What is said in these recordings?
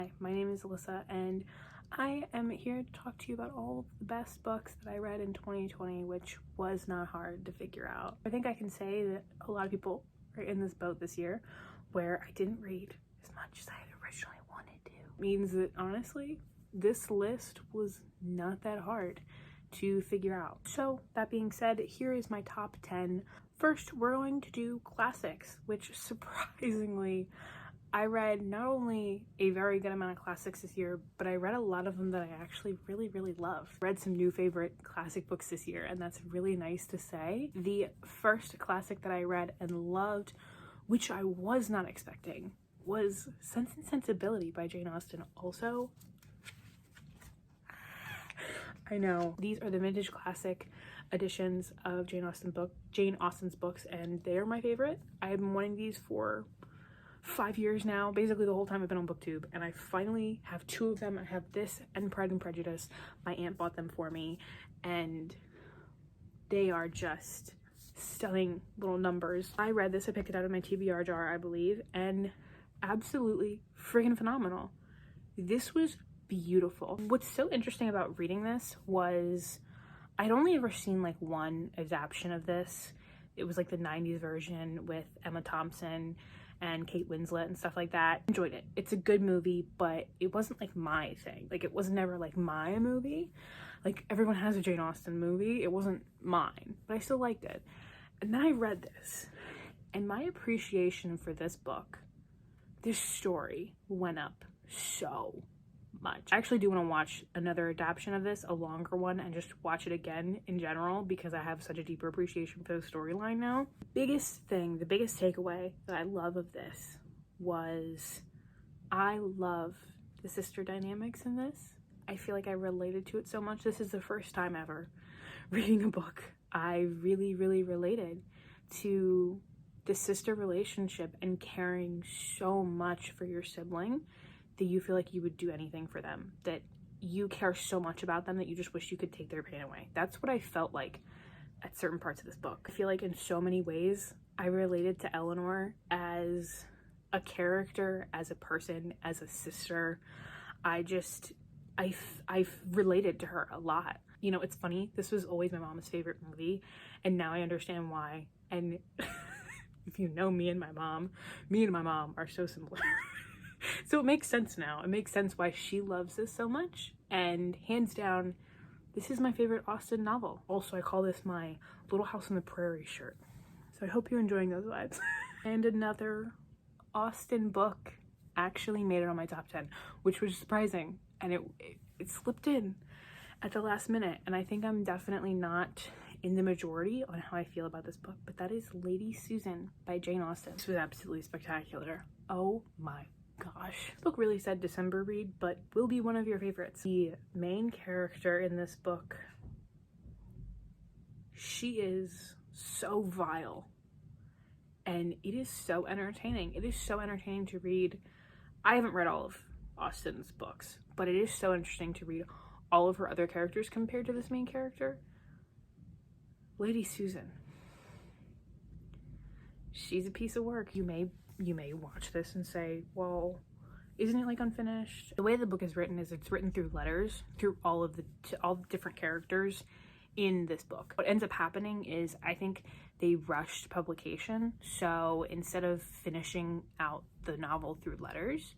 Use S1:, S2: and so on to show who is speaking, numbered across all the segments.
S1: Hi, my name is Alyssa and I am here to talk to you about all of the best books that I read in 2020, which was not hard to figure out. I think I can say that a lot of people are in this boat this year where I didn't read as much as I had originally wanted to. It means that honestly, this list was not that hard to figure out. So that being said, here is my top 10. First, we're going to do classics, which surprisingly, I read not only a very good amount of classics this year, but I read a lot of them that I actually really love. Read some new favorite classic books this year, and that's really nice to say. The first classic that I read and loved, which I was not expecting, was Sense and Sensibility by Jane Austen. Also, I know these are the vintage classic editions of Jane Austen's books, and they're my favorite. I have been wanting these for 5 years now, basically the whole time I've been on Booktube, and I finally have two of them. I have this and Pride and Prejudice. My aunt bought them for me, and they are just stunning little numbers. I read this, I picked it out of my TBR jar, I believe, and absolutely friggin' phenomenal. This was beautiful. What's so interesting about reading this was I'd only ever seen like one adaptation of this. It was like the 90s version with Emma Thompson and Kate Winslet and stuff like that. Enjoyed it. It's a good movie, but it wasn't like my thing. Like, it was never like my movie. Like, everyone has a Jane Austen movie. It wasn't mine, but I still liked it. And then I read this, and my appreciation for this book, this story, went up so much. I actually do want to watch another adaptation of this, a longer one, and just watch it again in general because I have such a deeper appreciation for the storyline now. The biggest takeaway that I love of this was I love the sister dynamics in this. I feel like I related to it so much. This is the first time ever reading a book I really related to the sister relationship and caring so much for your sibling that you feel like you would do anything for them, that you care so much about them that you just wish you could take their pain away. That's what I felt like at certain parts of this book. I feel like in so many ways I related to Eleanor as a character, as a person, as a sister. I related to her a lot. You know, it's funny, this was always my mom's favorite movie, and now I understand why. And if you know me and my mom are so similar. So it makes sense now. It makes sense why she loves this so much. And hands down, this is my favorite Austen novel. Also, I call this my Little House on the Prairie shirt. So I hope you're enjoying those vibes. And another Austen book actually made it on my top 10, which was surprising. And it slipped in at the last minute. And I think I'm definitely not in the majority on how I feel about this book, but that is Lady Susan by Jane Austen. This was absolutely spectacular. Oh my gosh. This book really said December read, but will be one of your favorites. The main character in this book, she is so vile, and it is so entertaining. It is so entertaining to read. I haven't read all of Austen's books, but it is so interesting to read all of her other characters compared to this main character. Lady Susan. She's a piece of work. You may watch this and say, well, isn't it like unfinished? The way the book is written is it's written through letters through all the different characters in this book. What ends up happening is I think they rushed publication. So instead of finishing out the novel through letters,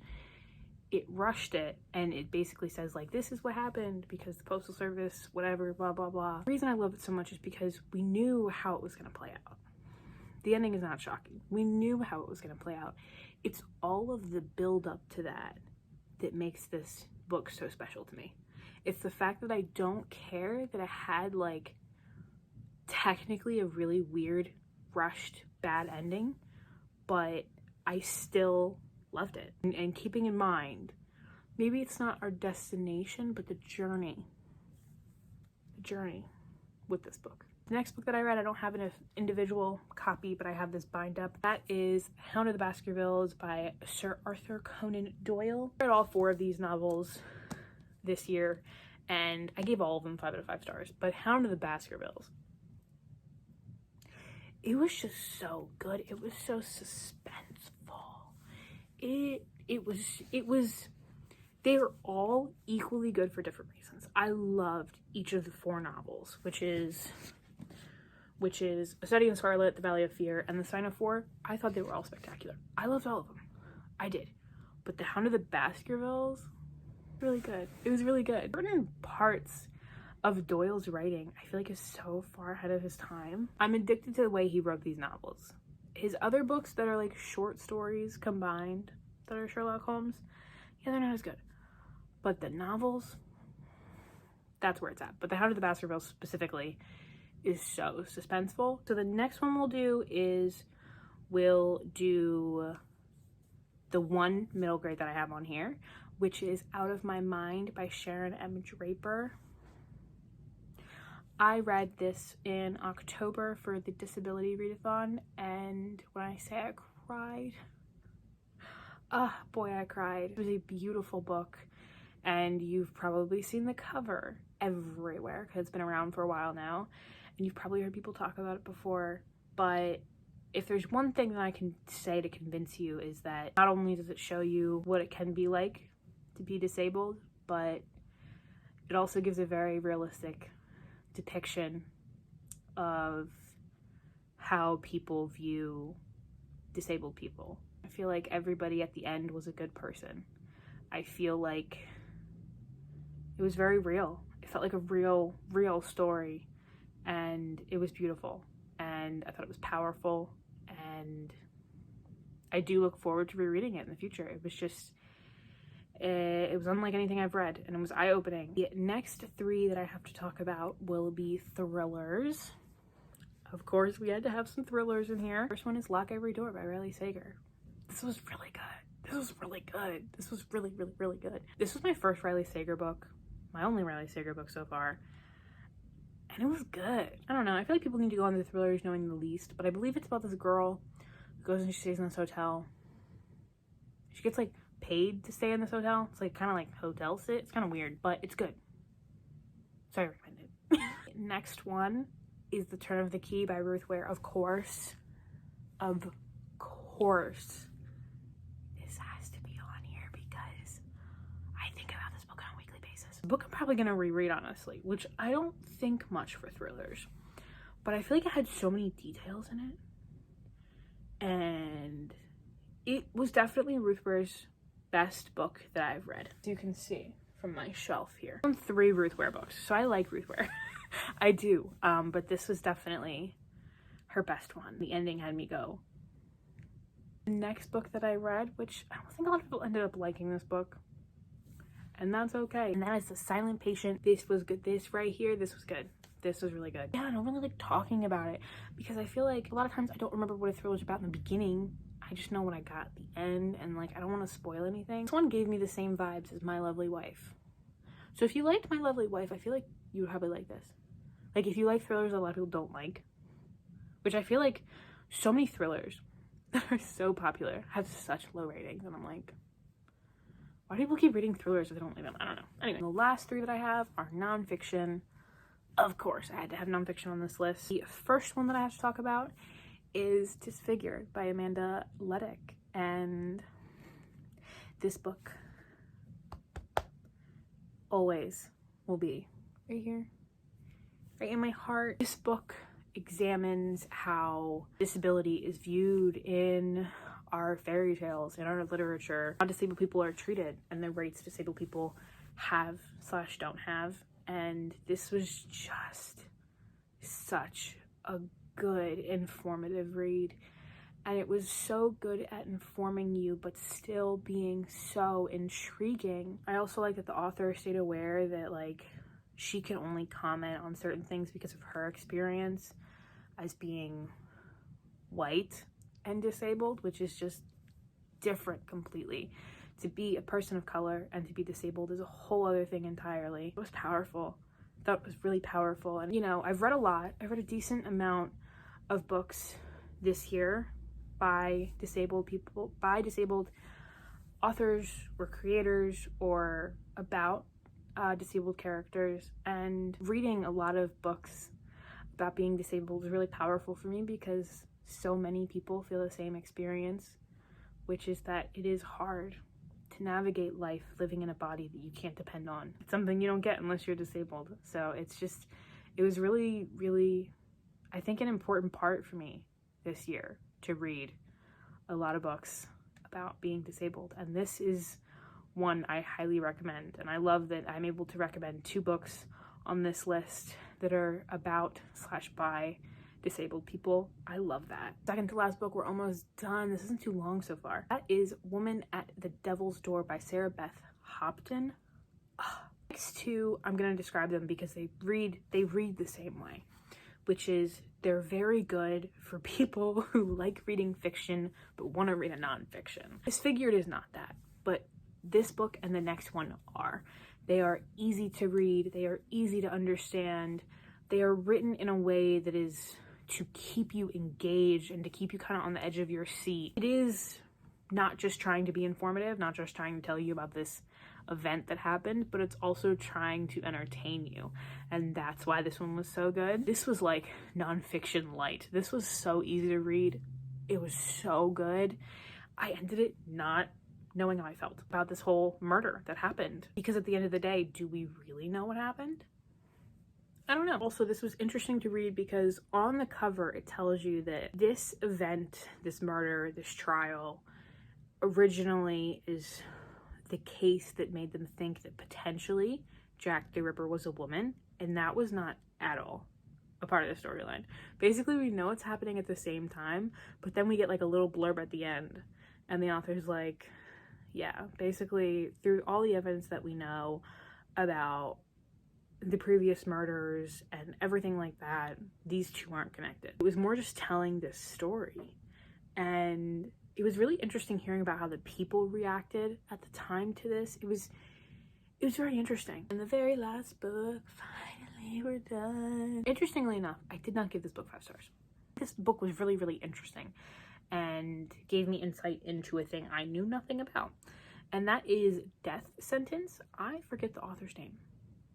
S1: it rushed it, and it basically says like, this is what happened because the postal service, whatever, blah blah blah. The reason I love it so much is because we knew how it was going to play out. The ending is not shocking. We knew how it was going to play out. It's all of the build up to that makes this book so special to me. It's the fact that I don't care that it had like technically a really weird, rushed, bad ending, but I still loved it. And keeping in mind, maybe it's not our destination, but the journey with this book. The next book that I read, I don't have an individual copy, but I have this bind up. That is Hound of the Baskervilles by Sir Arthur Conan Doyle. I read all 4 of these novels this year, and I gave all of them 5 out of 5 stars. But Hound of the Baskervilles, it was just so good. It was so suspenseful. It was They are all equally good for different reasons. I loved each of the 4 novels, which is A Study in Scarlet, The Valley of Fear, and The Sign of Four. I thought they were all spectacular. I loved all of them. I did. But The Hound of the Baskervilles, really good. It was really good. Certain parts of Doyle's writing, I feel like, is so far ahead of his time. I'm addicted to the way he wrote these novels. His other books that are like short stories combined that are Sherlock Holmes, yeah, they're not as good. But the novels, that's where it's at. But The Hound of the Baskervilles specifically is so suspenseful. So the next one we'll do the one middle grade that I have on here, which is Out of My Mind by Sharon M. Draper. I read this in October for the Disability Readathon, and when I say I cried, boy, I cried. It was a beautiful book, and you've probably seen the cover everywhere because it's been around for a while now, and you've probably heard people talk about it before. But if there's one thing that I can say to convince you, is that not only does it show you what it can be like to be disabled, but it also gives a very realistic depiction of how people view disabled people. I feel like everybody at the end was a good person. I feel like it was very real. It felt like a real story, and it was beautiful, and I thought it was powerful, and I do look forward to rereading it in the future. It was just, it was unlike anything I've read, and it was eye-opening. The next 3 that I have to talk about will be thrillers. Of course, we had to have some thrillers in here. First one is Lock Every Door by Riley Sager. This was really good. This was really good. This was really good. This was my first Riley Sager book, my only Riley Sager book so far, and it was good. I don't know, I feel like people need to go on the thrillers knowing the least, but I believe it's about this girl who goes and she stays in this hotel. She gets like paid to stay in this hotel. It's like kind of like hotel sit. It's kind of weird, but it's good, so I recommend it. Next one is The Turn of the Key by Ruth Ware. Of course, this has to be on here because I think about this book on a weekly basis. The book I'm probably gonna reread, honestly, which I don't think much for thrillers, but I feel like it had so many details in it, and it was definitely Ruth Ware's best book that I've read. As you can see from my shelf here, I own 3 Ruth Ware books, so I like Ruth Ware. I do, but this was definitely her best one. The ending had me go. The next book that I read, which I don't think a lot of people ended up liking this book, and that's okay, and that is The Silent Patient. This was good. This right here, this was good. This was really good. Yeah, I don't really like talking about it because I feel like a lot of times I don't remember what a thriller is about in the beginning. I just know what I got at the end, and like I don't want to spoil anything. This one gave me the same vibes as My Lovely Wife. So if you liked My Lovely Wife, I feel like you would probably like this. Like if you like thrillers that a lot of people don't like, which I feel like so many thrillers that are so popular have such low ratings, and I'm like, why do people keep reading thrillers if they don't like them? I don't know. Anyway, the last 3 that I have are nonfiction. Of course, I had to have nonfiction on this list. The first one that I have to talk about is Disfigured by Amanda Leddick, and this book always will be right here, right in my heart. This book examines how disability is viewed in our fairy tales, in our literature, how disabled people are treated, and the rights disabled people have / don't have. And this was just such a good, informative read. And it was so good at informing you, but still being so intriguing. I also like that the author stayed aware that, like, she can only comment on certain things because of her experience as being white and disabled, which is just different completely. To be a person of color and to be disabled is a whole other thing entirely. It was powerful. I thought it was really powerful. And, you know, I've read a lot. I've read a decent amount of books this year by disabled people, by disabled authors or creators, or about disabled characters. And reading a lot of books about being disabled is really powerful for me because so many people feel the same experience, which is that it is hard to navigate life living in a body that you can't depend on. It's something you don't get unless you're disabled. So it was really, really, I think, an important part for me this year to read a lot of books about being disabled. And this is one I highly recommend. And I love that I'm able to recommend 2 books on this list that are about / by disabled people. I love that. Second to last book, we're almost done. This isn't too long so far. That is Woman at the Devil's Door by Sarah Beth Hopton. Next 2, I'm going to describe them because they read the same way, which is they're very good for people who like reading fiction but want to read a nonfiction. Disfigured is not that, but this book and the next one are. They are easy to read. They are easy to understand. They are written in a way that is to keep you engaged and to keep you kind of on the edge of your seat. It is not just trying to be informative, not just trying to tell you about this event that happened, but it's also trying to entertain you. And that's why this one was so good. This was like nonfiction light. This was so easy to read. It was so good. I ended it not knowing how I felt about this whole murder that happened. Because at the end of the day, do we really know what happened? I don't know. Also, this was interesting to read because on the cover, it tells you that this event, this murder, this trial, originally is the case that made them think that potentially Jack the Ripper was a woman, and that was not at all a part of the storyline. Basically, we know it's happening at the same time, but then we get like a little blurb at the end, and the author's like, yeah, basically through all the evidence that we know about the previous murders and everything like that, these 2 aren't connected. It was more just telling this story, and it was really interesting hearing about how the people reacted at the time to this. It was very interesting. And the very last book, finally we're done. Interestingly enough, I did not give this book 5 stars. This book was really, really interesting and gave me insight into a thing I knew nothing about. And that is Death Sentence. I forget the author's name.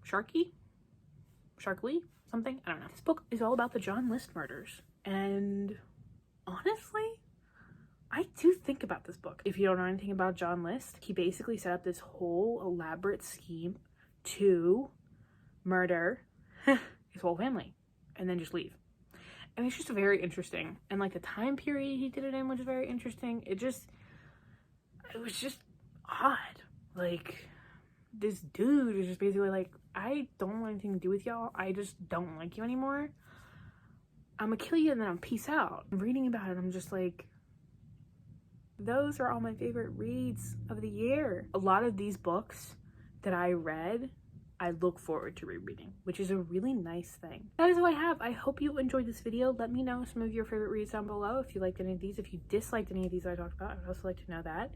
S1: Sharkey? Something? I don't know. This book is all about the John List murders. And honestly, I do think about this book. If you don't know anything about John List, he basically set up this whole elaborate scheme to murder his whole family and then just leave. And it's just very interesting. And like the time period he did it in was very interesting. It was just odd. Like, this dude is just basically like, I don't want anything to do with y'all. I just don't like you anymore. I'm gonna kill you and then I'm peace out. I'm reading about it, I'm just like, those are all my favorite reads of the year. A lot of these books that I read, I look forward to rereading, which is a really nice thing. That is all I have. I hope you enjoyed this video. Let me know some of your favorite reads down below. If you liked any of these, if you disliked any of these I talked about, I would also like to know that.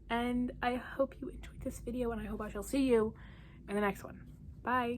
S1: And I hope you enjoyed this video, and I hope I shall see you in the next one. Bye.